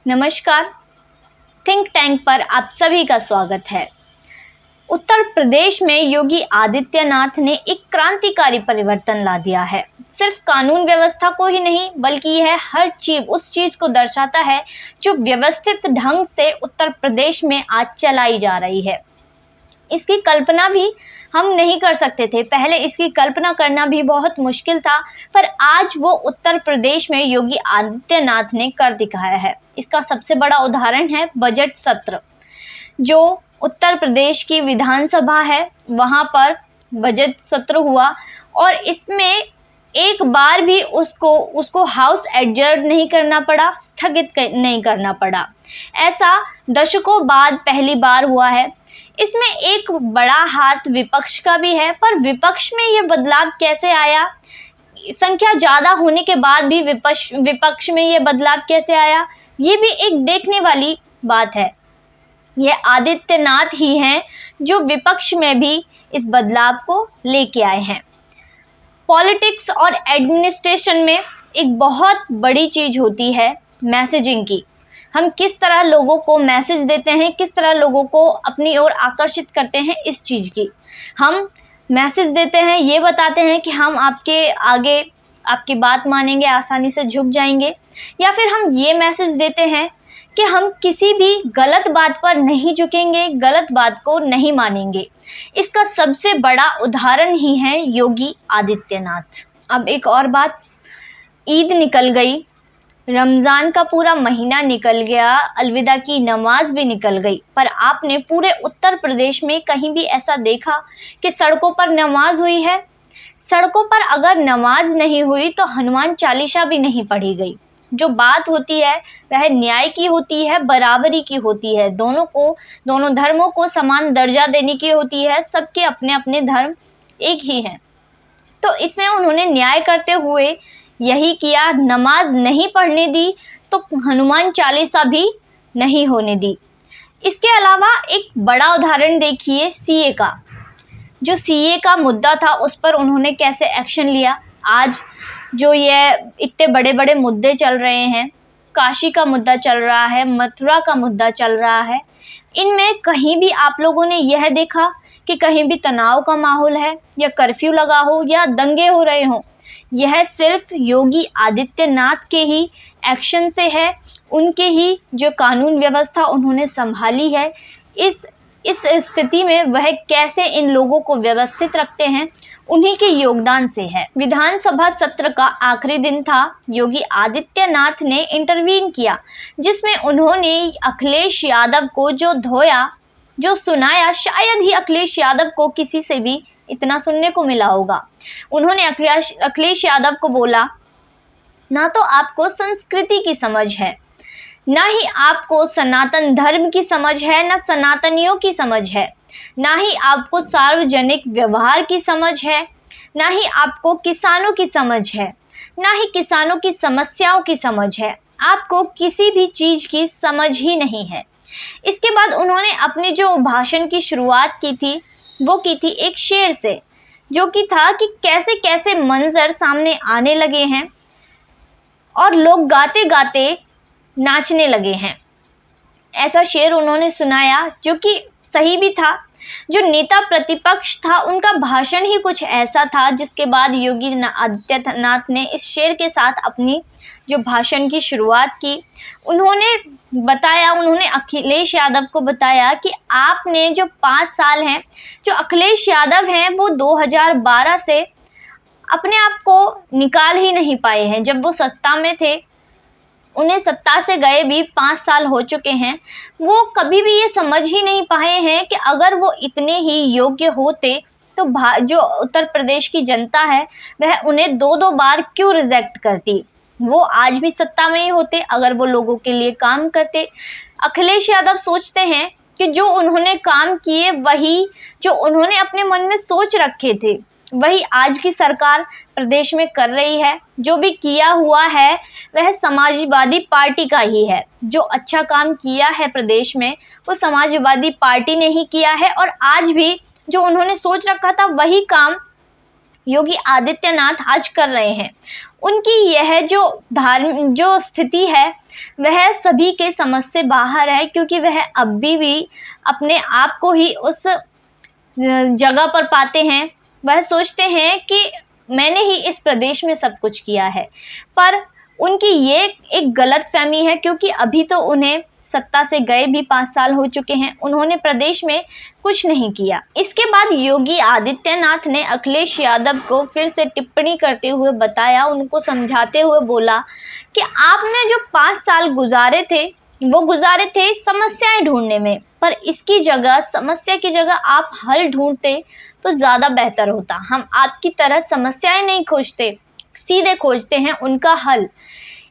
नमस्कार। Think tank पर आप सभी का स्वागत है। उत्तर प्रदेश में योगी आदित्यनाथ ने एक क्रांतिकारी परिवर्तन ला दिया है। सिर्फ कानून व्यवस्था को ही नहीं, बल्कि यह हर चीज उस चीज को दर्शाता है जो व्यवस्थित ढंग से उत्तर प्रदेश में आज चलाई जा रही है। इसकी कल्पना भी हम नहीं कर सकते थे। पहले इसकी कल्पना करना भी बहुत मुश्किल था, पर आज वो उत्तर प्रदेश में योगी आदित्यनाथ ने कर दिखाया है। इसका सबसे बड़ा उदाहरण है बजट सत्र। जो उत्तर प्रदेश की विधानसभा है, वहाँ पर बजट सत्र हुआ और इसमें एक बार भी उसको हाउस एडजर्न नहीं करना पड़ा, स्थगित नहीं करना पड़ा। ऐसा दशकों बाद पहली बार हुआ है। इसमें एक बड़ा हाथ विपक्ष का भी है, पर विपक्ष में ये बदलाव कैसे आया? संख्या ज़्यादा होने के बाद भी विपक्ष में ये बदलाव कैसे आया? ये भी एक देखने वाली बात है। ये आदित्यनाथ ही हैं जो विपक्ष में भी इस बदलाव को लेके आए हैं। पॉलिटिक्स और एडमिनिस्ट्रेशन में एक बहुत बड़ी चीज़ होती है मैसेजिंग की। हम किस तरह लोगों को मैसेज देते हैं, किस तरह लोगों को अपनी ओर आकर्षित करते हैं, इस चीज़ की हम मैसेज देते हैं। ये बताते हैं कि हम आपके आगे आपकी बात मानेंगे, आसानी से झुक जाएंगे, या फिर हम ये मैसेज देते हैं कि हम किसी भी गलत बात पर नहीं झुकेंगे, गलत बात को नहीं मानेंगे। इसका सबसे बड़ा उदाहरण ही है योगी आदित्यनाथ। अब एक और बात, ईद निकल गई, रमज़ान का पूरा महीना निकल गया, अलविदा की नमाज भी निकल गई, पर आपने पूरे उत्तर प्रदेश में कहीं भी ऐसा देखा कि सड़कों पर नमाज हुई है? सड़कों पर अगर नमाज नहीं हुई तो हनुमान चालीसा भी नहीं पढ़ी गई। जो बात होती है वह न्याय की होती है, बराबरी की होती है, दोनों धर्मों को समान दर्जा देने की होती है। सबके अपने अपने धर्म एक ही हैं। तो इसमें उन्होंने न्याय करते हुए यही किया, नमाज नहीं पढ़ने दी तो हनुमान चालीसा भी नहीं होने दी। इसके अलावा एक बड़ा उदाहरण देखिए सीए का। जो सीए का मुद्दा था उस पर उन्होंने कैसे एक्शन लिया। आज जो ये इतने बड़े बड़े मुद्दे चल रहे हैं, काशी का मुद्दा चल रहा है, मथुरा का मुद्दा चल रहा है, इनमें कहीं भी आप लोगों ने यह देखा कि कहीं भी तनाव का माहौल है या कर्फ्यू लगा हो या दंगे हो रहे हों? यह सिर्फ योगी आदित्यनाथ के ही एक्शन से है, उनके ही जो कानून व्यवस्था उन्होंने संभाली है। इस स्थिति में वह कैसे इन लोगों को व्यवस्थित रखते हैं, उन्हीं के योगदान से है। विधानसभा सत्र का आखिरी दिन था। योगी आदित्यनाथ ने इंटरवीन किया, जिसमें उन्होंने अखिलेश यादव को जो धोया, जो सुनाया, शायद ही अखिलेश यादव को किसी से भी इतना सुनने को मिला होगा। उन्होंने अखिलेश यादव को बोला, ना तो आपको संस्कृति की समझ है, ना ही आपको सनातन धर्म की समझ है, ना सनातनियों की समझ है, ना ही आपको सार्वजनिक व्यवहार की समझ है, ना ही आपको किसानों की समझ है, ना ही किसानों की समस्याओं की समझ है। आपको किसी भी चीज़ की समझ ही नहीं है। इसके बाद उन्होंने अपनी जो भाषण की शुरुआत की थी वो की थी एक शेर से, जो कि था कि कैसे कैसे मंजर सामने आने लगे हैं और लोग गाते गाते नाचने लगे हैं। ऐसा शेर उन्होंने सुनाया जो कि सही भी था। जो नेता प्रतिपक्ष था उनका भाषण ही कुछ ऐसा था, जिसके बाद योगी आदित्यनाथ ने इस शेर के साथ अपनी जो भाषण की शुरुआत की। उन्होंने अखिलेश यादव को बताया कि आपने जो 5 साल हैं, जो अखिलेश यादव हैं वो 2012 से अपने आप को निकाल ही नहीं पाए हैं। जब वो सत्ता में थे, उन्हें सत्ता से गए भी 5 साल हो चुके हैं, वो कभी भी ये समझ ही नहीं पाए हैं कि अगर वो इतने ही योग्य होते तो जो उत्तर प्रदेश की जनता है वह उन्हें 2-2 बार क्यों रिजेक्ट करती। वो आज भी सत्ता में ही होते अगर वो लोगों के लिए काम करते। अखिलेश यादव सोचते हैं कि जो उन्होंने काम किए, वही जो उन्होंने अपने मन में सोच रखे थे, वही आज की सरकार प्रदेश में कर रही है। जो भी किया हुआ है वह समाजवादी पार्टी का ही है। जो अच्छा काम किया है प्रदेश में वो समाजवादी पार्टी ने ही किया है, और आज भी जो उन्होंने सोच रखा था वही काम योगी आदित्यनाथ आज कर रहे हैं। उनकी यह जो स्थिति है वह सभी के समझ से बाहर है, क्योंकि वह अभी भी अपने आप को ही उस जगह पर पाते हैं। वह सोचते हैं कि मैंने ही इस प्रदेश में सब कुछ किया है, पर उनकी ये एक गलतफहमी है, क्योंकि अभी तो उन्हें सत्ता से गए भी 5 साल हो चुके हैं, उन्होंने प्रदेश में कुछ नहीं किया। इसके बाद योगी आदित्यनाथ ने अखिलेश यादव को फिर से टिप्पणी करते हुए बताया, उनको समझाते हुए बोला कि आपने जो 5 साल गुजारे थे वो गुजारे थे समस्याएं ढूंढने में, पर इसकी जगह, समस्या की जगह आप हल ढूंढते तो ज़्यादा बेहतर होता। हम आपकी तरह समस्याएं नहीं खोजते, सीधे खोजते हैं उनका हल।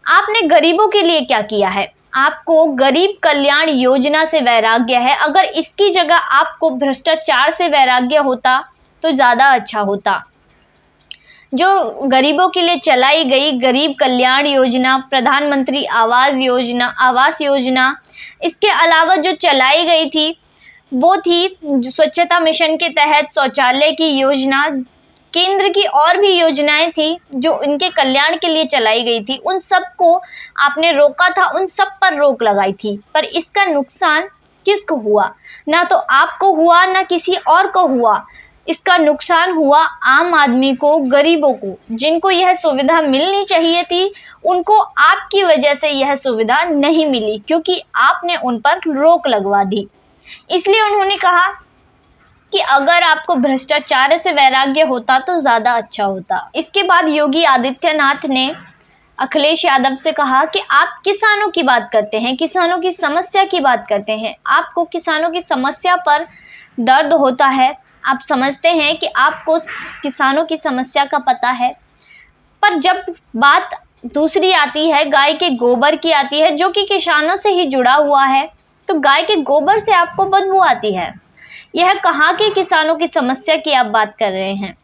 आपने गरीबों के लिए क्या किया है? आपको गरीब कल्याण योजना से वैराग्य है, अगर इसकी जगह आपको भ्रष्टाचार से वैराग्य होता तो ज़्यादा अच्छा होता। जो गरीबों के लिए चलाई गई गरीब कल्याण योजना, प्रधानमंत्री आवास योजना, इसके अलावा जो चलाई गई थी वो थी स्वच्छता मिशन के तहत शौचालय की योजना, केंद्र की और भी योजनाएं थी जो इनके कल्याण के लिए चलाई गई थी। उन सब को आपने रोका था, उन सब पर रोक लगाई थी, पर इसका नुकसान किसको हुआ? ना तो आपको हुआ, ना किसी और को हुआ। इसका नुकसान हुआ आम आदमी को, गरीबों को, जिनको यह सुविधा मिलनी चाहिए थी, उनको आपकी वजह से यह सुविधा नहीं मिली, क्योंकि आपने उन पर रोक लगवा दी। इसलिए उन्होंने कहा कि अगर आपको भ्रष्टाचार से वैराग्य होता तो ज़्यादा अच्छा होता। इसके बाद योगी आदित्यनाथ ने अखिलेश यादव से कहा कि आप किसानों की बात करते हैं, किसानों की समस्या की बात करते हैं, आपको किसानों की समस्या पर दर्द होता है, आप समझते हैं कि आपको किसानों की समस्या का पता है, पर जब बात दूसरी आती है, गाय के गोबर की आती है, जो कि किसानों से ही जुड़ा हुआ है, तो गाय के गोबर से आपको बदबू आती है। यह कहाँ के किसानों की समस्या की आप बात कर रहे हैं?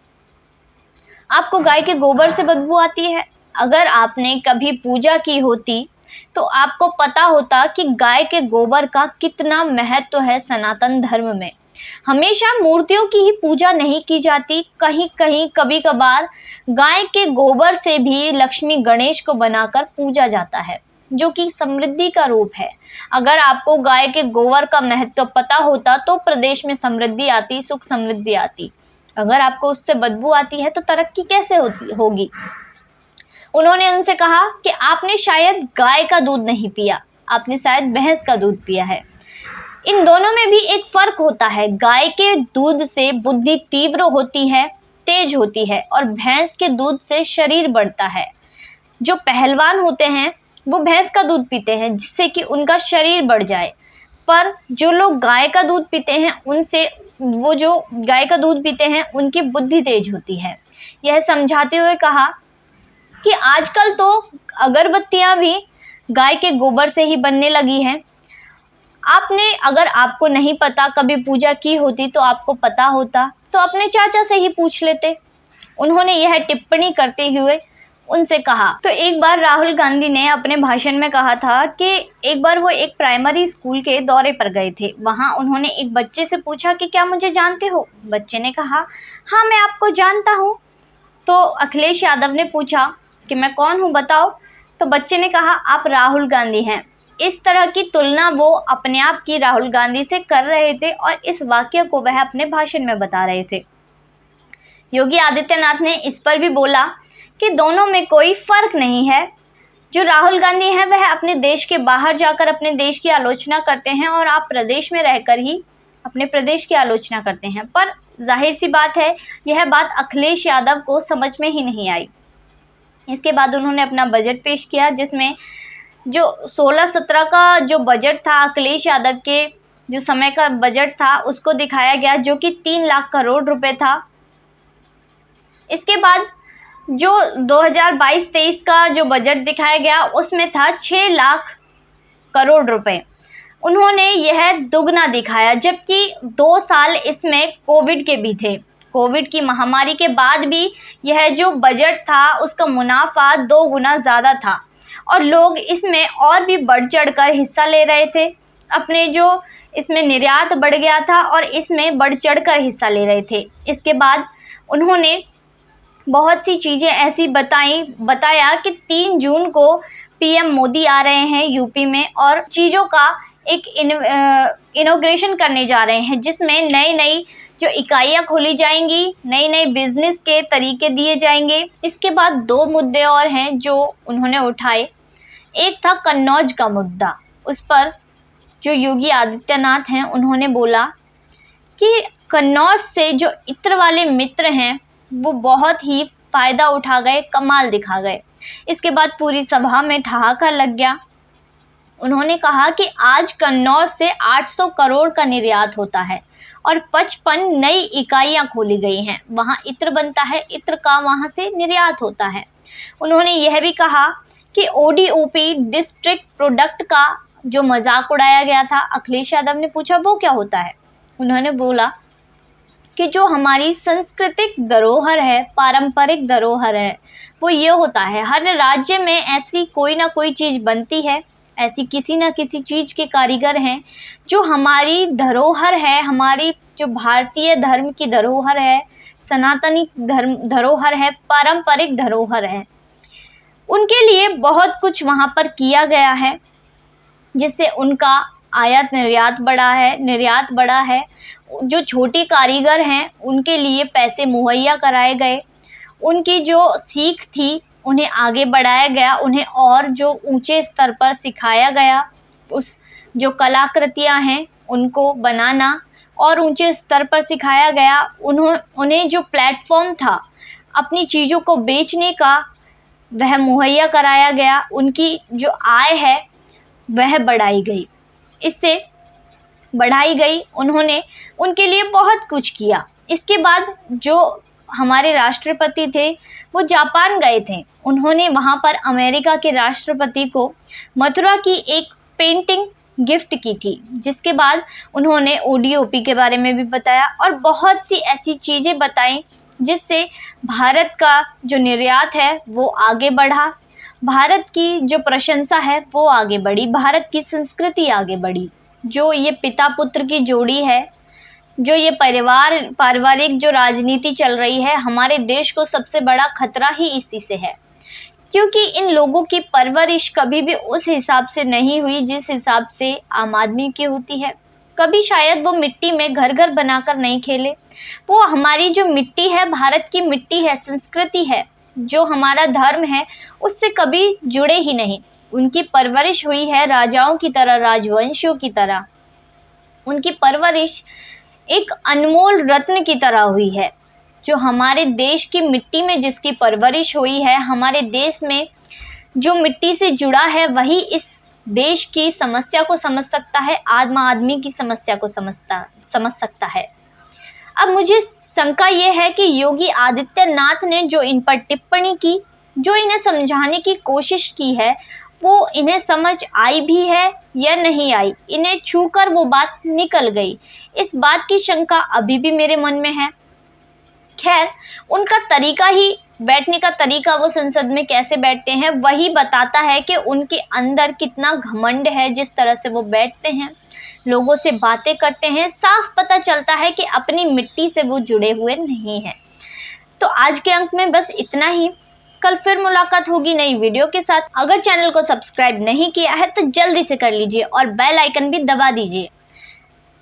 आपको गाय के गोबर से बदबू आती है। अगर आपने कभी पूजा की होती तो आपको पता होता कि गाय के गोबर का कितना महत्व है सनातन धर्म में। हमेशा मूर्तियों की ही पूजा नहीं की जाती, कहीं कहीं कभी कभार गाय के गोबर से भी लक्ष्मी गणेश को बनाकर पूजा जाता है, जो कि समृद्धि का रूप है। अगर आपको गाय के गोबर का महत्व पता होता तो प्रदेश में समृद्धि आती, सुख समृद्धि आती। अगर आपको उससे बदबू आती है तो तरक्की कैसे होगी? उन्होंने उनसे कहा कि आपने शायद गाय का दूध नहीं पिया, आपने शायद भैंस का दूध पिया है। इन दोनों में भी एक फर्क होता है। गाय के दूध से बुद्धि तीव्र होती है, तेज होती है, और भैंस के दूध से शरीर बढ़ता है। जो पहलवान होते हैं वो भैंस का दूध पीते हैं जिससे कि उनका शरीर बढ़ जाए, पर जो लोग गाय का दूध पीते हैं उनकी बुद्धि तेज होती है। यह समझाते हुए कहा कि आजकल तो अगरबत्तियां भी गाय के गोबर से ही बनने लगी हैं। अगर आपको नहीं पता, कभी पूजा की होती तो आपको पता होता, तो अपने चाचा से ही पूछ लेते। उन्होंने यह टिप्पणी करते हुए उनसे कहा। तो एक बार राहुल गांधी ने अपने भाषण में कहा था कि एक बार वो एक प्राइमरी स्कूल के दौरे पर गए थे। वहाँ उन्होंने एक बच्चे से पूछा कि क्या मुझे जानते हो? बच्चे ने कहा, हाँ मैं आपको जानता हूँ। तो अखिलेश यादव ने पूछा कि मैं कौन हूँ बताओ? तो बच्चे ने कहा, आप राहुल गांधी हैं। इस तरह की तुलना वो अपने आप की राहुल गांधी से कर रहे थे और इस वाक्य को वह अपने भाषण में बता रहे थे। योगी आदित्यनाथ ने इस पर भी बोला कि दोनों में कोई फर्क नहीं है। जो राहुल गांधी हैं वह अपने देश के बाहर जाकर अपने देश की आलोचना करते हैं और आप प्रदेश में रहकर ही अपने प्रदेश की आलोचना करते हैं। पर जाहिर सी बात है, यह बात अखिलेश यादव को समझ में ही नहीं आई। इसके बाद उन्होंने अपना बजट पेश किया, जिसमें जो 16-17 का जो बजट था, अखिलेश यादव के जो समय का बजट था उसको दिखाया गया, जो कि 3 लाख करोड़ रुपए था। इसके बाद जो 2022-23 का जो बजट दिखाया गया उसमें था 6 लाख करोड़ रुपए। उन्होंने यह दुगना दिखाया, जबकि 2 साल इसमें कोविड के भी थे। कोविड की महामारी के बाद भी यह जो बजट था उसका मुनाफा 2 गुना ज़्यादा था और लोग इसमें और भी बढ़ चढ़कर हिस्सा ले रहे थे। अपने जो इसमें निर्यात बढ़ गया था और इसमें बढ़ चढ़कर हिस्सा ले रहे थे। इसके बाद उन्होंने बहुत सी चीज़ें ऐसी बताया कि 3 जून को पीएम मोदी आ रहे हैं यूपी में और चीज़ों का एक इनॉग्रेशन करने जा रहे हैं, जिसमें नई नई जो इकाइयाँ खोली जाएंगी, नई नई बिजनेस के तरीके दिए जाएंगे। इसके बाद 2 मुद्दे और हैं जो उन्होंने उठाए। एक था कन्नौज का मुद्दा। उस पर जो योगी आदित्यनाथ हैं उन्होंने बोला कि कन्नौज से जो इत्र वाले मित्र हैं वो बहुत ही फ़ायदा उठा गए, कमाल दिखा गए। इसके बाद पूरी सभा में ठहाका लग गया। उन्होंने कहा कि आज कन्नौज से 800 करोड़ का निर्यात होता है और 55 नई इकाइयां खोली गई हैं। वहां इत्र बनता है, इत्र का वहां से निर्यात होता है। उन्होंने यह भी कहा कि ओडीओपी डिस्ट्रिक्ट प्रोडक्ट का जो मजाक उड़ाया गया था, अखिलेश यादव ने पूछा वो क्या होता है। उन्होंने बोला कि जो हमारी सांस्कृतिक धरोहर है, पारंपरिक धरोहर है, वो ये होता है हर राज्य में ऐसी कोई ना कोई चीज़ बनती है, ऐसी किसी न किसी चीज़ के कारीगर हैं जो हमारी धरोहर है, हमारी जो भारतीय धर्म की धरोहर है, सनातनी धरोहर है, पारंपरिक धरोहर है। उनके लिए बहुत कुछ वहाँ पर किया गया है, जिससे उनका आयात निर्यात बढ़ा है। जो छोटे कारीगर हैं उनके लिए पैसे मुहैया कराए गए, उनकी जो सीख थी उन्हें आगे बढ़ाया गया, उन्हें और जो ऊंचे स्तर पर सिखाया गया, उस जो कलाकृतियां हैं उनको बनाना और ऊंचे स्तर पर सिखाया गया। उन्हें जो प्लेटफॉर्म था अपनी चीज़ों को बेचने का वह मुहैया कराया गया। उनकी जो आय है वह बढ़ाई गई, इससे बढ़ाई गई। उन्होंने उनके लिए बहुत कुछ किया। इसके बाद जो हमारे राष्ट्रपति थे वो जापान गए थे। उन्होंने वहाँ पर अमेरिका के राष्ट्रपति को मथुरा की एक पेंटिंग गिफ्ट की थी, जिसके बाद उन्होंने ओडीओपी के बारे में भी बताया और बहुत सी ऐसी चीज़ें बताई जिससे भारत का जो निर्यात है वो आगे बढ़ा, भारत की जो प्रशंसा है वो आगे बढ़ी, भारत की संस्कृति आगे बढ़ी। जो ये पिता पुत्र की जोड़ी है, जो ये पारिवारिक जो राजनीति चल रही है, हमारे देश को सबसे बड़ा खतरा ही इसी से है, क्योंकि इन लोगों की परवरिश कभी भी उस हिसाब से नहीं हुई जिस हिसाब से आम आदमी की होती है। कभी शायद वो मिट्टी में घर घर बनाकर नहीं खेले। वो हमारी जो मिट्टी है, भारत की मिट्टी है, संस्कृति है, जो हमारा धर्म है, उससे कभी जुड़े ही नहीं। उनकी परवरिश हुई है राजाओं की तरह, राजवंशियों की तरह। उनकी परवरिश एक अनमोल रत्न की तरह हुई है। जो हमारे देश की मिट्टी में जिसकी परवरिश हुई है, हमारे देश में जो मिट्टी से जुड़ा है, वही इस देश की समस्या को समझ सकता है, आम आदमी की समस्या को समझ सकता है। अब मुझे शंका ये है कि योगी आदित्यनाथ ने जो इन पर टिप्पणी की, जो इन्हें समझाने की कोशिश की है, वो इन्हें समझ आई भी है या नहीं आई। इन्हें छूकर वो बात निकल गई, इस बात की शंका अभी भी मेरे मन में है। खैर, उनका तरीका ही, बैठने का तरीका, वो संसद में कैसे बैठते हैं वही बताता है कि उनके अंदर कितना घमंड है। जिस तरह से वो बैठते हैं, लोगों से बातें करते हैं, साफ पता चलता है कि अपनी मिट्टी से वो जुड़े हुए नहीं हैं। तो आज के अंक में बस इतना ही। कल फिर मुलाकात होगी नई वीडियो के साथ। अगर चैनल को सब्सक्राइब नहीं किया है तो जल्दी से कर लीजिए और बेल आइकन भी दबा दीजिए।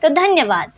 तो धन्यवाद।